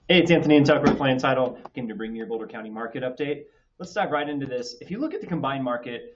Hey, it's Anthony and Tucker with Land Title. Came to bring you your Boulder County market update. Let's dive right into this. If you look at the combined market,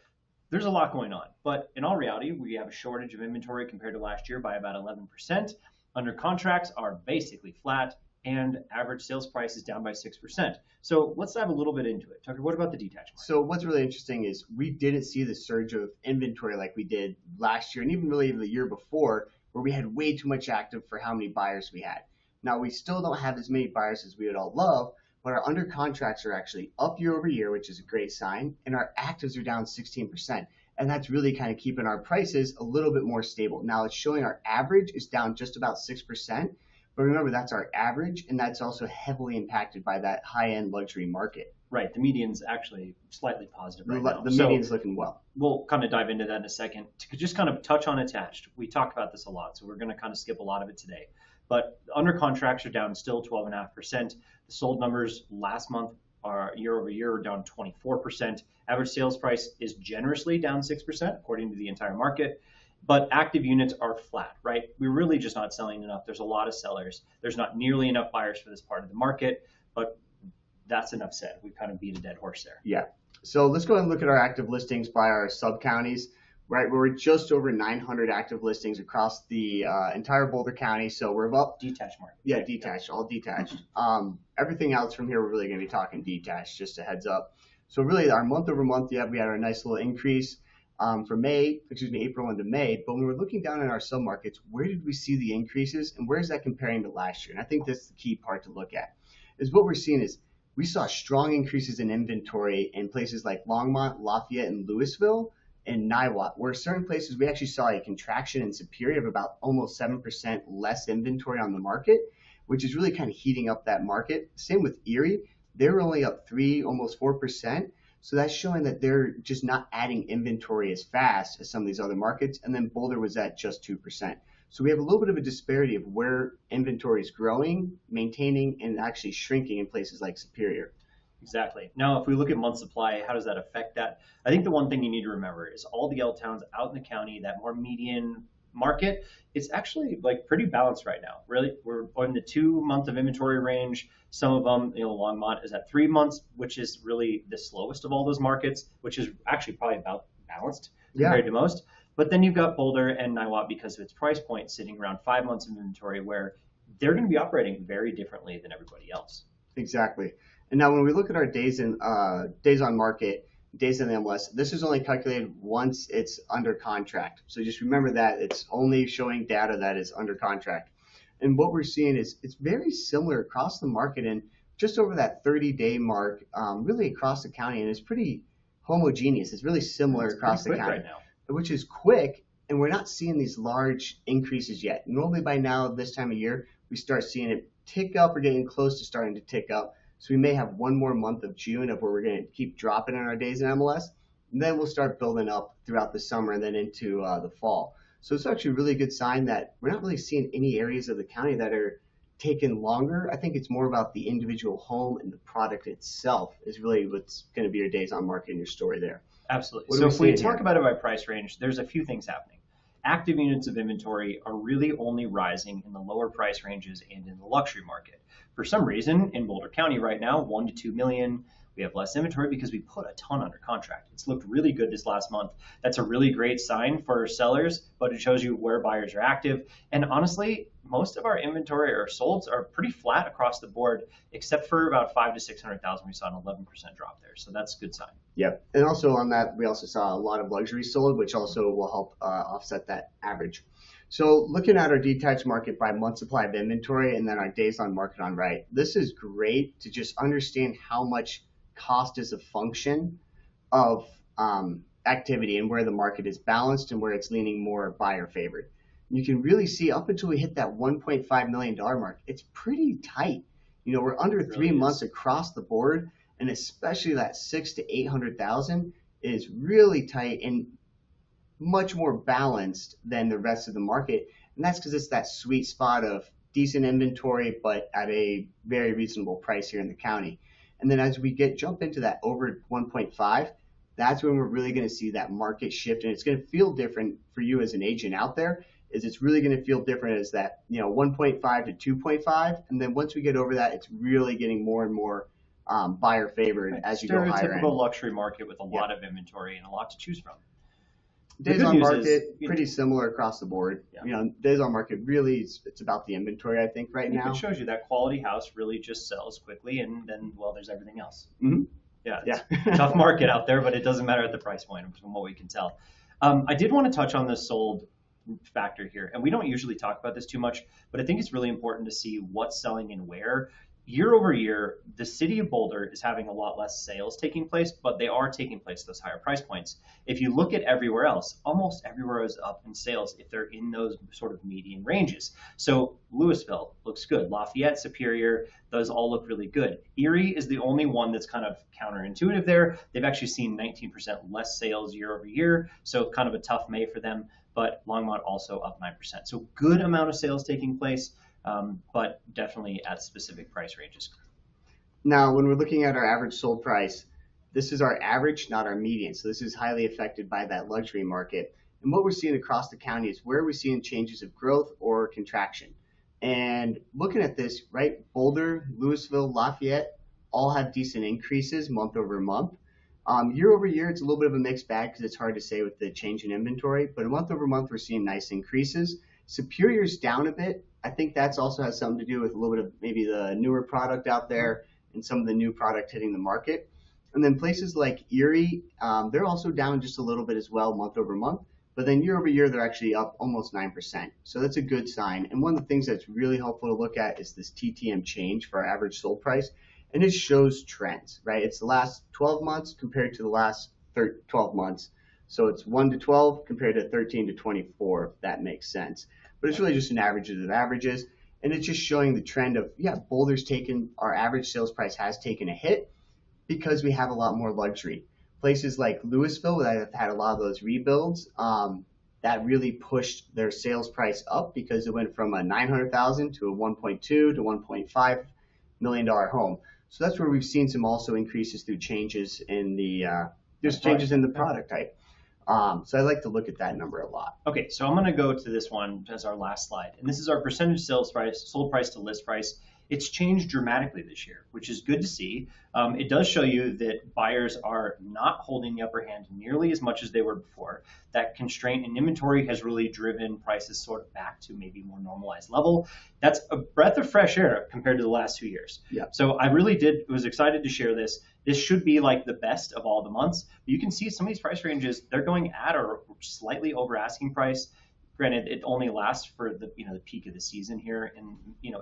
there's a lot going on. But in all reality, we have a shortage of inventory compared to last year by about 11%. Under contracts are basically flat, and average sales price is down by 6%. So let's dive a little bit into it. Tucker, what about the detached market? So what's really interesting is we didn't see the surge of inventory like we did last year and even really the year before, where we had way too much active for how many buyers we had. Now we still don't have as many buyers as we would all love, but our under contracts are actually up year over year, which is a great sign, and our actives are down 16%. And that's really kind of keeping our prices a little bit more stable. Now it's showing our average is down just about 6%, but remember that's our average, and that's also heavily impacted by that high-end luxury market. Right, the median's actually slightly positive right now. The So median's looking well. we'll kind of dive into that in a second. To just kind of touch on attached, we talked about this a lot, so we're going to kind of skip a lot of it today. But under contracts are down still 12.5%. The sold numbers last month are year over year are down 24%. Average sales price is generously down 6% according to the entire market. But active units are flat, right? We're really just not selling enough. There's a lot of sellers. There's not nearly enough buyers for this part of the market, but that's enough said. We've kind of beat a dead horse there. Yeah. So let's go ahead and look at our active listings by our sub counties. Right, we're just over 900 active listings across the entire Boulder County. So we're about Detached market. yeah, detached, all detached. Everything else from here, we're really going to be talking detached. Just a heads up. So really, our month over month, yeah, we had our nice little increase from April into May. But when we're looking down in our sub markets, where did we see the increases, and where is that comparing to last year? And I think that's the key part to look at. Is what we're seeing is we saw strong increases in inventory in places like Longmont, Lafayette, and Louisville and Niwot, where certain places we actually saw a contraction in Superior of about almost 7% less inventory on the market, which is really kind of heating up that market. Same with Erie. They're only up 3, almost 4%. So that's showing that they're just not adding inventory as fast as some of these other markets. And then Boulder was at just 2%. So we have a little bit of a disparity of where inventory is growing, maintaining, and actually shrinking in places like Superior. Exactly. Now, if we look at month supply, how does that affect that? I think the one thing you need to remember is all the L towns out in the county, that more median market, it's actually like pretty balanced right now. Really, we're in the 2 month of inventory range. Some of them, Longmont is at 3 months, which is really the slowest of all those markets, which is actually probably about balanced Yeah, compared to most. But then you've got Boulder and Niwot because of its price point sitting around 5 months of inventory where they're going to be operating very differently than everybody else. exactly. And now when we look at our days on market, days in the MLS, this is only calculated once it's under contract. So just remember that it's only showing data that is under contract. And what we're seeing is it's very similar across the market and just over that 30-day mark, really across the county, and it's pretty homogeneous. It's really similar It's pretty across the quick county, right now. which is quick. And we're not seeing these large increases yet. Normally by now, this time of year, we start seeing it tick up or getting close to starting to tick up. So we may have one more month of June of where we're going to keep dropping in our days in MLS. And then we'll start building up throughout the summer and then into the fall. So it's actually a really good sign that we're not really seeing any areas of the county that are taking longer. I think it's more about the individual home and the product itself is really what's going to be your days on market and your story there. Absolutely. What are So we if we seeing talk here? about it by price range, there's a few things happening. Active units of inventory are really only rising in the lower price ranges and in the luxury market. For some reason, in Boulder County right now, 1 to 2 million, we have less inventory because we put a ton under contract. It's looked really good this last month. That's a really great sign for sellers, but it shows you where buyers are active. And honestly, most of our inventory or solds are pretty flat across the board, except for about 5 to 600,000. We saw an 11% drop there, so that's a good sign. Yep. And also on that, we also saw a lot of luxury sold, which also will help offset that average. So looking at our detached market by month supply of inventory and then our days on market on right, this is great to just understand how much cost is a function of activity and where the market is balanced and where it's leaning more buyer favored. You can really see up until we hit that $1.5 million mark, it's pretty tight. We're under It three really months is. across the board, and especially that 6 to 800,000 is really tight and much more balanced than the rest of the market. And that's because it's that sweet spot of decent inventory, but at a very reasonable price here in the county. And then as we jump into that over 1.5, that's when we're really going to see that market shift, and it's going to feel different for you as an agent out there. is it's really going to feel different as that, 1.5 to 2.5. And then once we get over that, it's really getting more and more buyer favored as you go higher end. Stereotypical luxury market with a lot of inventory and a lot to choose from. Days on market, pretty similar across the board. Yeah. Days on market, really, it's about the inventory, I think, right now. It shows you that quality house really just sells quickly, and then, well, there's everything else. Mm-hmm. Yeah, it's a tough market out there, but it doesn't matter at the price point from what we can tell. I did want to touch on the sold factor here, and we don't usually talk about this too much, but I think it's really important to see what's selling and where. Year over year, the city of Boulder is having a lot less sales taking place, but they are taking place at those higher price points. If you look at everywhere else, almost everywhere is up in sales if they're in those sort of median ranges. So Louisville looks good. Lafayette, Superior, those all look really good. Erie is the only one that's kind of counterintuitive there. They've actually seen 19% less sales year over year, so kind of a tough May for them, but Longmont also up 9%. So good amount of sales taking place. But definitely at specific price ranges. Now, when we're looking at our average sold price, this is our average, not our median. So this is highly affected by that luxury market. And what we're seeing across the county is where we're seeing changes of growth or contraction. And looking at this, right, Boulder, Louisville, Lafayette all have decent increases month over month. Year over year, it's a little bit of a mixed bag because it's hard to say with the change in inventory. But month over month, we're seeing nice increases. Superior's down a bit. I think that's also has something to do with a little bit of maybe the newer product out there and some of the new product hitting the market. And then places like Erie, they're also down just a little bit as well month over month. But then year over year, they're actually up almost 9%. So that's a good sign. And one of the things that's really helpful to look at is this TTM change for our average sold price. And it shows trends, right? It's the last 12 months compared to the last 12 months. So it's 1 to 12 compared to 13 to 24, if that makes sense. But it's really just an average of averages. And it's just showing the trend of, Boulder's taken, our average sales price has taken a hit because we have a lot more luxury. Places like Louisville that have had a lot of those rebuilds, that really pushed their sales price up because it went from a $900,000 to a $1.2 to $1.5 million home. So that's where we've seen some also increases through changes in the changes in the product type. So I like to look at that number a lot. Okay, so I'm going to go to this one as our last slide. And this is our percentage sales price, sold price to list price. It's changed dramatically this year, which is good to see. It does show you that buyers are not holding the upper hand nearly as much as they were before. That constraint in inventory has really driven prices sort of back to maybe more normalized level. That's a breath of fresh air compared to the last 2 years. Yeah. So I really was excited to share this. This should be like the best of all the months. You can see some of these price ranges, they're going at or slightly over asking price. Granted, it only lasts for the peak of the season here, and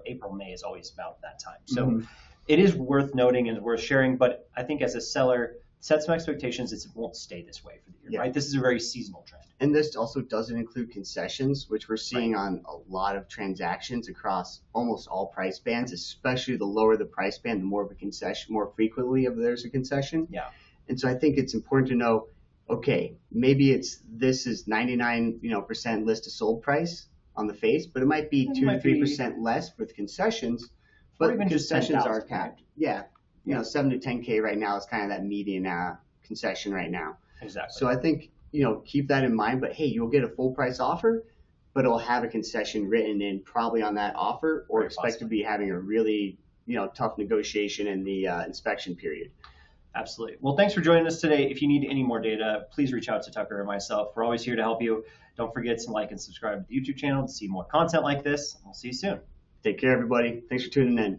April, May is always about that time. So it is worth noting and worth sharing. But I think as a seller, set some expectations that it won't stay this way for the year. Right? This is a very seasonal trend. And this also doesn't include concessions, which we're seeing on a lot of transactions across almost all price bands, especially the lower the price band, the more of a concession, more frequently there's a concession. Yeah. And so I think it's important to know, okay, maybe this is 99% list to sold price on the face, but it might be 2 to 3% less with concessions, but even concessions just are capped. Yeah. 7 to 10K right now is kind of that median concession right now. Exactly. So I think, keep that in mind, but hey, you'll get a full price offer, but it'll have a concession written in probably on that offer, or expect to be having a really, tough negotiation in the inspection period. Absolutely. Well, thanks for joining us today. If you need any more data, please reach out to Tucker or myself. We're always here to help you. Don't forget to like and subscribe to the YouTube channel to see more content like this. We'll see you soon. Take care, everybody. Thanks for tuning in.